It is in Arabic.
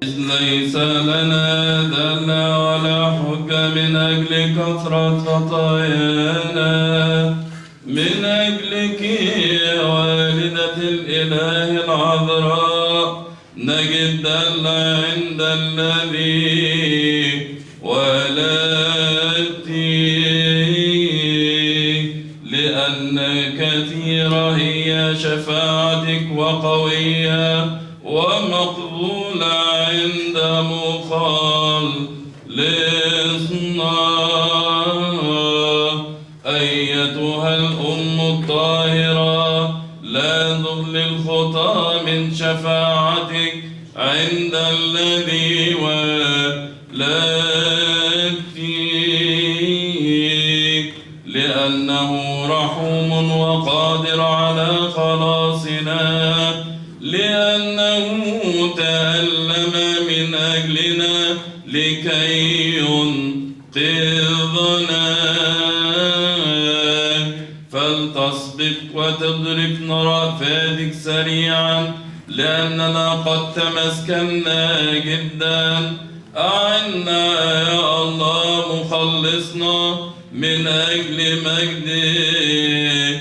ليس لنا دلة ولا حجة من أجل كثرة خطايانا، من أجلك يا والدة الإله العذراء نجد دلة عند الذي ولدتي، لأن كثيرة هي شفاعتك وقوية ومقبولة عند مخلصنا. أيتها الأم الطاهرة لا نغلي الخطى من شفاعتك عند الذي ولدتك، لأنه رحوم وقادر على خلاصنا، لأنه تألم من أجلنا لكي ينقذنا. فلتسبق وتدركنا رأفاتك سريعا، لأننا قد تمسكنا جدا. أعنا يا الله مخلصنا من أجل مجدك